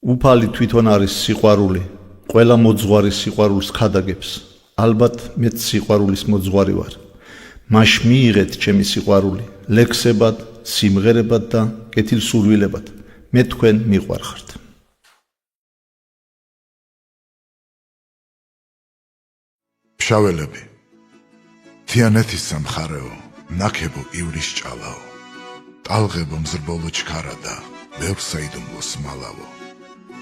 უფალი თვითონ არის სიყვარული, ყველა მოძღვარი სიყვარულს ხადაგებს, ალბათ მეც სიყვარულის მოძღვარი ვარ. მაშ მიიღეთ ჩემი სიყვარული, ლექსებად, სიმღერებად და კეთილსურვილებად, მე თქვენ მიყვარხართ. ფშაველები, თიანეთის სამხარეო, ნაქებო ივრის ჭალაო, ტალღებო მზრბოლო ჩქარა და ბევრ საიდუმლოს მალავო,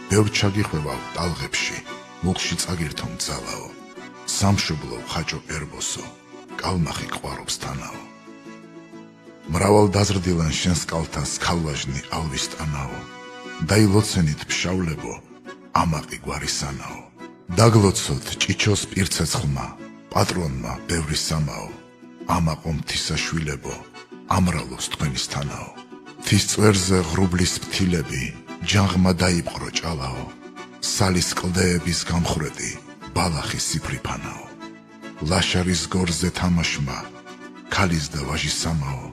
ბევრ ჩაგიხვევავ ტალღებში, მუხში წაგირთო მძალაო, სამშობლო ხაჭო ერბოსო, კალმახი ყვარობს თანაო. მრავალ დაზრდილან შენს კალთას ქალვაჟნი ალვის ტანაო, დაილოცენით ფშავლებო, ამაყი გვარისანაო. დაგლოცოთ ჭიჩოს პირცეცხლმა, პატრონმა ბევრი სამაო, ამაყო მთისაშვილებო, ამრალოს თქვენის თანაო. თის წვერზე ღრუბლის ფთილები, ჯაღმა დაიპყრო ჭალაო, სალის კლდეების გამხრედი, ბალახის სიფრიფანაო. ლაშარის გორზე თამაშმა, ქალის და ვაჟის სამაო,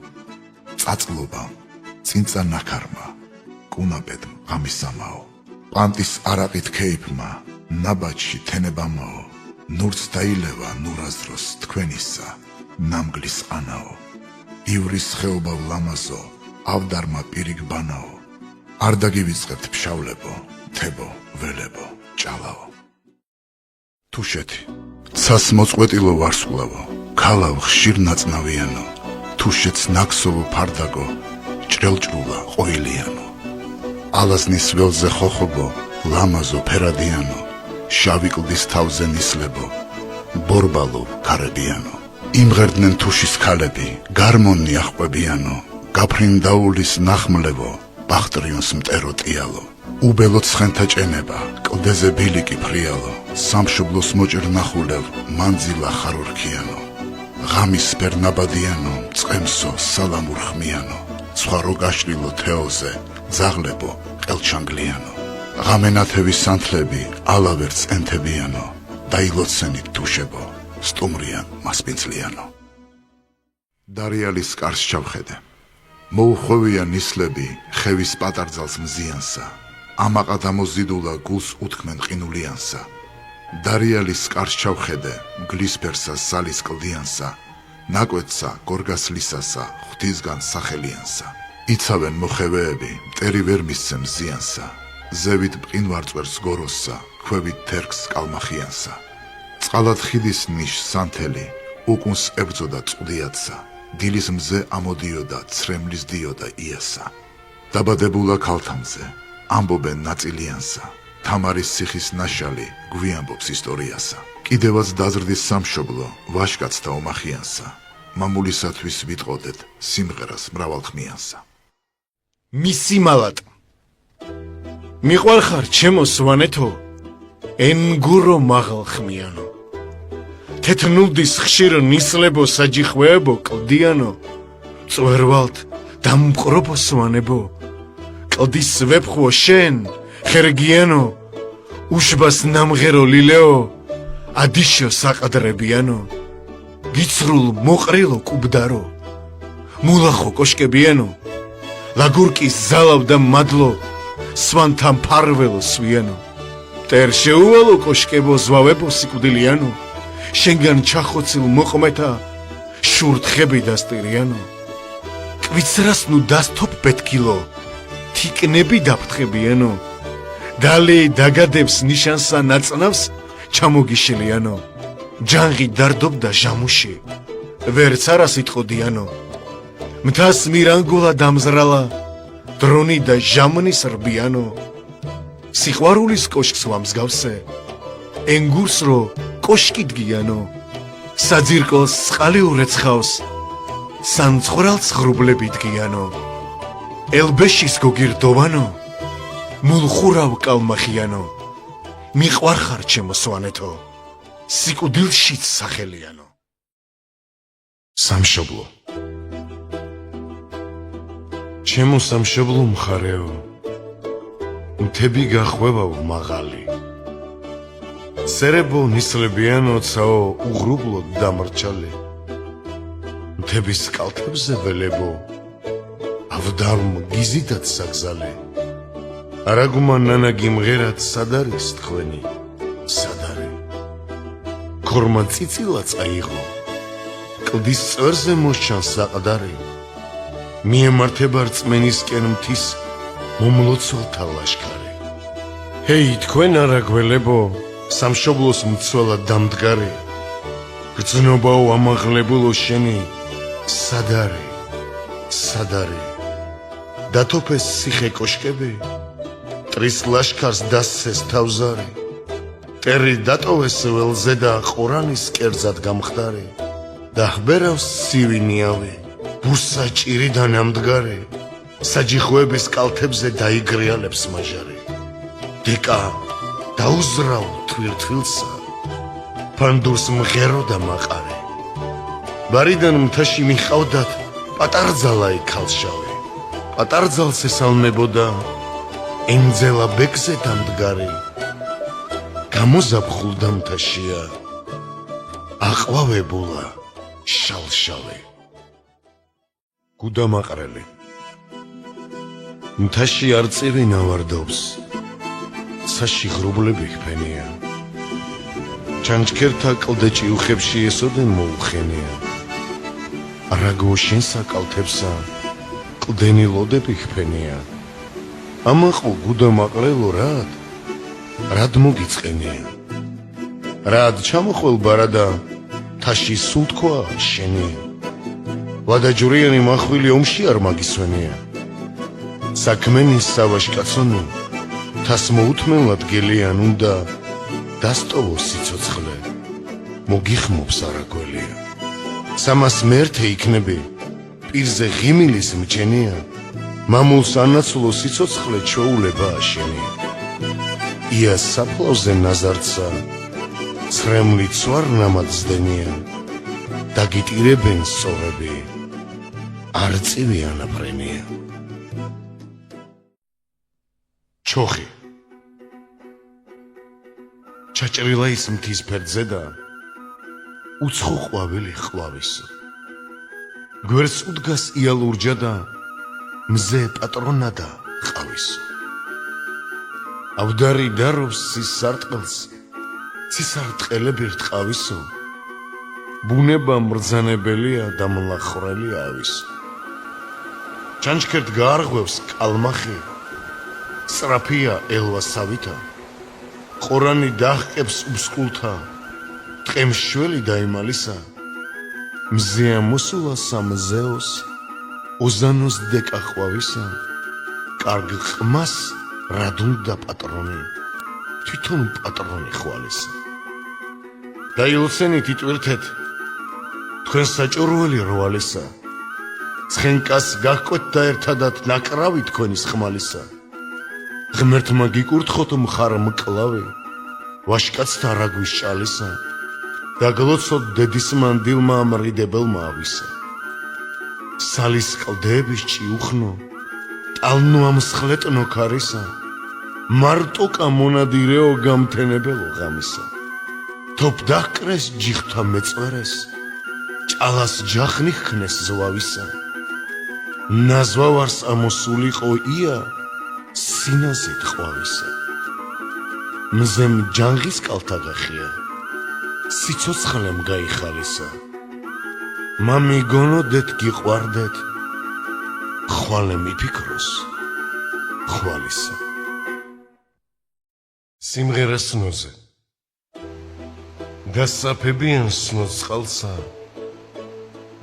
წაწლობამ, წინწა ნაქარმა, კუნაბედმ ღამისამაო. პანტის არაყით ქეიფმა, ნაბაჯში თენებამაო, ნურც დაილევა ნურაზდროს თქვენისა, ნამგლის ყანაო. ივრის ხეობა ვლამაზო, ავდარმა პირიგბანაო, არ დაგივიწყებთ ფშავლებო, თებო, ველებო, ჭალაო. თუშეთი, ცას მოწყვეტილო ვარსკვლავო, ქალავ ხშირ ნაწნავიანო, თუშეთს ნაქსოვო ფარდაგო, ჭრელჭრულა ყოილიანო. ალაზნის ველზე ხოხობო, ლამაზო ფერადიანო, შავი კლდის თავზე ნისლებო, ბორბალო ქარებიანო. იმღერდნენ თუშის ქალები, გარმონი ახყვებიანო, გაფრინდაულის ნახმლებო, ბახტრიონს მტერო ტიალო. უბელო ცხენთა ჭენება, კლდეზე ბილიკი ფრიალო, სამშობლოს მოჭერ ნახულევ, მანძილა ხარორქიანო. ღამის სპერნაბადიანო, წყემსო სალამურ ხმიანო, სხვა რო გაშლილო თეოზე, ძაღლებო ყელჩანგლიანო. ღამენათევის სანთლები, ალავერც ენთებიანო, დაილოცენით თუშებო, სტუმრიან მასპინძლიანო. დარიალის კარს ჩავხედე, მოუხვევია ნისლები, ხევის პატარძალს მზიანსა, ამაყად ამოზიდულა გულს უთქმენ ყინულიანსა. დარიალის კარს ჩავხედე, მგლისფერსა სალის კლდიანსა, ნაკვეთსა გორგას ლისასა, ღვთისგან სახელიანსა. იცავენ მოხევეები, მტერი ვერ მისცემ ზიანსა, ზევით მყინვარწვერს გოროსსა, ქვევით თერგს კალმახიანსა. წყალად ხიდის ნიშ სანთელი, უკუნს ებრძოდა წვდიათსა, დილის მზე ამოდიოდა, ცრემლის დიოდა იასა. დაბადებულა ქალთამზე, ამბობენ ნაწილიანსა, თამარის ციხის ნაშალი, გვიამბობს ისტორიასა. კიდევაც დაზრდის სამშობლო, ვაშკაცთა ომახიანსა, მამულისათვის ვიტყოდეთ სიმღერას მრავალხმიანსა. მისიმალატ მიყვარხარ ჩემო სვანეთო, ენგურო მაღალხმიანო. თეთნუდის ხშირ ნისლებო საჯიხვეებო კლდიანო, წვერვალთ დამყრობო სვანებო, კლდის ვეფხვო შენ ხერგიანო, უშბას ნამღერო ლილეო, ადიშო საყდრებიანო. გიცრულ მოყრილო კუბდარო, მულახო კოშკებიანო, ლაგურკის ზალავ და მადლო, სვანთან ფარველო სვიანო. მტერ შეუვალო კოშკებო ზვავებო სიკვდილიანო, შენგან ჩახოცილ მოყმეთა, შურთხები დასტირიანო. კვიცრას ნუ დასთოფ ბეთქილო, თიკნები დაფთხებიანო, დალი დაგადებს ნიშანსა ნაწნავს ჩამოგიშილიანო. ჯანღი დარდობდა ჟამუში, ვერც არას იტყოდიანო. მთას მირანგულა დამზრალა, დრონი და ჟამნის რბიანო. სიყვარულის კოშკს ვამსგავსე, ენგურს რო კოშკი დგიანო. საძირკოს წყალი ურეცხავს, სამცხრალს ღრუბლები დგიანო. ელბეშის გოგირდოვანო, მულხურავ კალმახიანო. მიყვარხარ ჩემო სვანეთო, სიკვდილშიც სახელიანო. სამშობლო, ჩემო სამშობლო მხარეო, მთები გახვევავ მაღალი, სერებო ნისლებიანო ცაო უღრუბლოდ დამრჩალი. მთების კალთებზე ველებო, ავდარმ გიზიდად საგზალი, არაგუმა ნანა გიმღერად სად არის თქვენი? სად არის? ქორმა წიწილა წაიღო, კლდის წვერზე მოსჩანს საყდარი, მიემართება რწმენისკენ მთის მომლოცველთა ლაშქარი. ჰეი, თქვენ არაგველებო, სამშობლოს მცველად დამდგარი, გრძნობაო ამაღლებულო შენი, სად არის? სად არის? დათოფეს ციხე კოშკები, ტრის ლაშქარს დასცეს თავზარი, მტერი დატოვეს ველზე და ყორანის კერძად გამხდარი, დაჰბერავს ცივი ნიავი, ბურსა ჭირიდან ამდგარი, საჯიხვეების კალთებზე დაიგრიალებს მაჟარი. დეკა დაუზრავ თვილთვილსა, ფანდურს მღერო და მაყარე, ბარიდან მთაში მიყავდათ პატარძალაი ქალშავი, პატარძალს ესალმებოდა ენძელა ბექზე დამდგარი, გამოზაფხულდა მთაშია აყვავებულა შალშავი. გუდამაყრელი მთაში არწივი ნავარდობს, ცაში ღრუბლები ხფენია, ჩანჩქერთა კლდეჭი უხებში ესოდენ მოუხენია, არაგო შენსა კალთებსა კლდენი ლოდები ხფენია, ამაყო გუდამაყრელო რად მოგიწყენია, რად ჩამოხვალ ბარადა თაში სულ თქვა შენია, ვადაჯურიანი მახვილი ომში არ მაგისვენია, საქმენის სავაშკაცონი თას მოუთმენლად გელიან უნდა დასტოვო სიცოცხლე, მოგიხმობს არაგველია, სამას მერթե იქნები პირზე ღიმილის მჩენია, მამულს ანაცვლო სიცოცხლე ჩვეულება აშენია, ია საფლავზე ნაზარცა ცრემლი ცვარ ნამაძდენია, დაგიტირებენ სწორები, არწივი ანაფრენია. ჩოხი ჩაჭრილა ის მთის ფერდზე და უცხო ყვავილი ყვავისო, გვერდს უდგას იალურჯა და მზე პატრონადა ყავისო, ავდარი დარობს სისარტყელს, სისარტყელები რტყავისო, ბუნება მრძანებელია და მლახრელი ავისო, ჩანჩქერთ გაარღვევს კალმახი, სწრაფია ელვასავითა, ყორანი დაჰყებს უსკულთა, ტყემშველი დაიმალისა, მზეა მოსულა სამზეოს, ოზანოს დეკა ყვავისა, კარგ ყმას რად უნდა პატრონი, თვითონ პატრონი ხვალისა. დაილოცენით იტვირთეთ, თქვენ საჭურველი რვალისა, ცხენკას გაგკვეთ და ერთადად ნაკრავი თქვენის ხმალისა, ღმერთმა გიკურთხოთ მხარ მკლავი, ვაშკაცთა რაგვის ჭალისა, დაგლოცოთ დედის მანდილმა ამრიდებელმა ავისა, სალის კლდეების ჭიუხნო, ტალნო ამსხლეტნო ქარისა, მარტოკა მონადირეო გამთენებელო ღამისა, თოფ დაჰკრეს ჯიხთა მეწვერეს, ჭალას ჯახნი ჰქნეს ზვავისა, ნაзвავარს ამოსულიყო ია, სინაზით ყვავისა, მზემ ჯანღის კალთა გახია, სიცოცხლემ გაიხალისა, მამიგონოდეთ გიყვარდეთ, ხვალე მიფიქროს ხვალისა. სიმღერა სნოზე დასაფებიან სნოს წყალსა,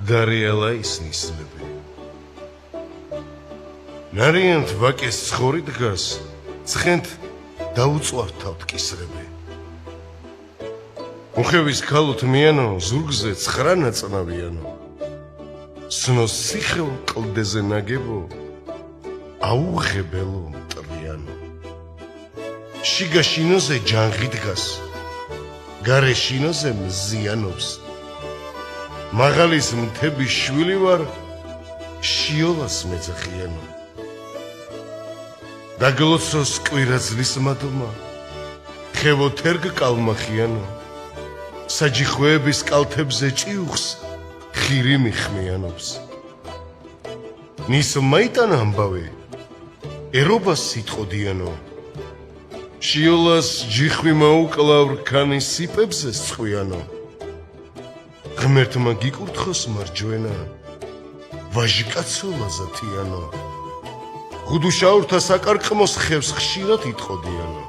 დარიალა ის ნისლები, ნარიანთ ვაკეს ცხორი დგას, ცხენთ დაუწვართავთ კისრები, უხევის ქალოთ მიანო, ზურგზე 9 ნაწნავიანო, სნოს სიხელ კლდეზე ნაგებო, აუღებელო მტრიანო, შიგა შინოზე ჯანღი დგას, გარე შინოზე მზიანობს, მაღალის მთების შვილი ვარ, შიოლას მეძახიანო, დაგლოცოს კვირაძლის მადლმა, ხევო თერგ კალმახიანო, საჯიხვეების კალთებზე ჭიუხს ხირი მიხმიანობს, ნის მაიტან ამბავი, ერობას სიტყოდიანო შიოლას ჯიხვი მაუკლავ რქანის სიპებზე სხვიანო ღმერთმა გიკურთხოს მარჯვენა ვაჟი კაცო ლაზათიანო გუდუშაურთა საკარყმოს ხევს ხშირად იტყოდიანო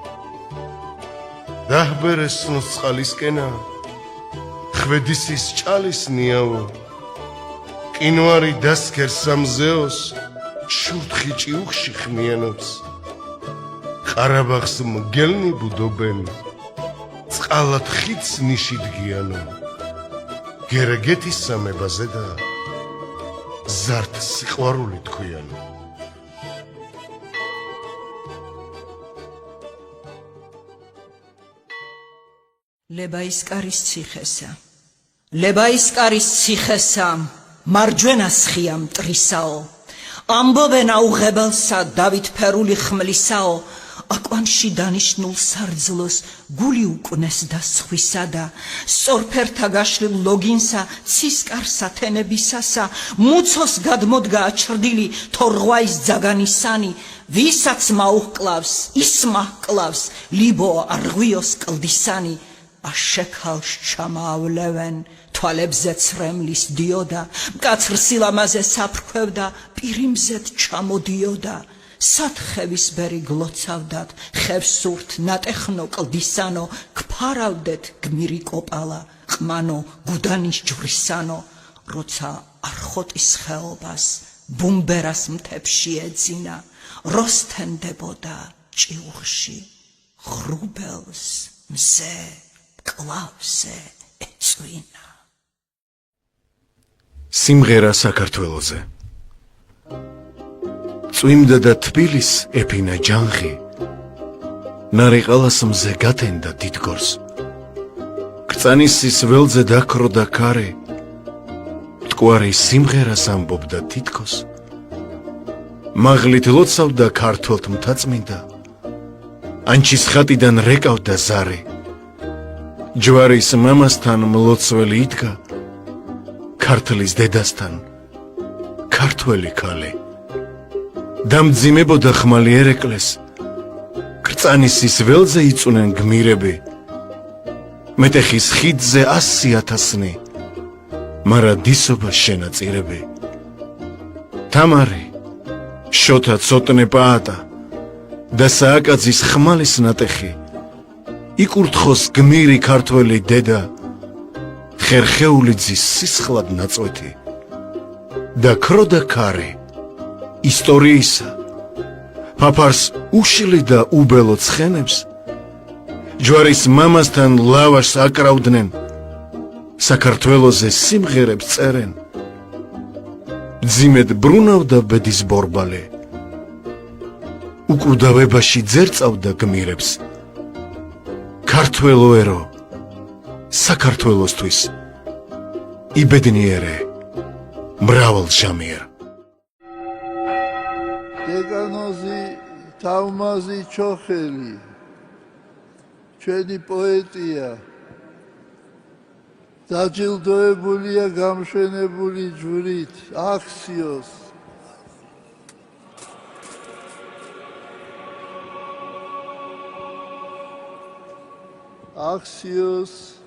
დაჰბერეს სნოს წყალისკენა ხვედისის ჭალის ნიავო ყინვარი დასქერ სამზეოს შურთხი ჭიუხში ხმიანობს ყარაბაღს მგელნი ბუდობენ წყალად ხიდს ნიში დგიანო გერგეთის სამებაზე და ზართ სიყვარული თქვიანო ლებაისკარის ციხესა ლებაისკარის ციხესა მარჯვენა სხია მტრისაო ამბობენ აუღებელსა დავითფერული ხმლისაო აკვანში დანიშნულ სარძლოს გული უკვნეს და სხვისა და სწორფერთა გაშლილ ლოგინსა ცისკარსა თენებისასა მუცოს გადმოდგა აჩრდილი თორღვაის ძაგანისანი ვისაც მაუჰკლავს ის მაჰკლავს ლიბო არღვიოს კლდისანი აშექალს ჩამავლევენ თვალებზე ცრემლის დიოდა მკაცრ სილამაზე საფრქვევდა პირიმზეთ ჩამოდიოდა სათხევის ბერი გლოცავდათ ხევსურთ ნატეხნო კლდისანო გფარავდეთ გმირი კოპალა ყმანო გუდანის ჯვრისანო როცა არხოტის ხეობას ბუმბერას მთებში ეძინა როსთენდებოდა ჭიუხში ღრუბელს მზე კლავზე ეწვინა სიმღერა საქართველოზე წვიმდა და თბილის ეფინა ჯანხი ნარეყალას მზე გათენდა დიდგორს კრწანისის ველზე დაქროდა ქარი მტკვარი სიმღერას ამბობდა თითქოს მაღლით ლოცავდა ქართველთ მთაწმინდა ანჩის ხატიდან რეკავდა ზარი ჯვარის მამასთან მლოცველი იდგა ქართლის დედასთან ქართველი ქალი დამძიმებოდა ხმალი ერეკლეს კრწანისის ველზე იწუნენ გმირები მეტეხის ხიდზე 100,000-ნი მარა დისობა შენაწირები თამარი შოთა ცოტნე პაატა და სააკაძის ხმალის ნატეხი იკურთხოს გმირი ქართველი დედა ხერხეულიძის სისხლად ნაწყვეტი და ქროდა ქარი ისტორიისა ფაფარს უშლიდა უბელო ცხენებს ჯვარის მამასთან ლავაშს აკრავდნენ საქართველოზე სიმღერებს წერენ ძიმედ ბრუნავდა ბედის ბორბალე უკვდავებაში ძერწავდა გმირებს ქართველო ერო საქართველოსთვის იბედნიერე მრავალჟამიერ დეგანოზი თავმაზი ჩოხელი ჩვენი პოეტია დაჯილდოებულია გამშვენებული ჯვრით აქსიოს Axios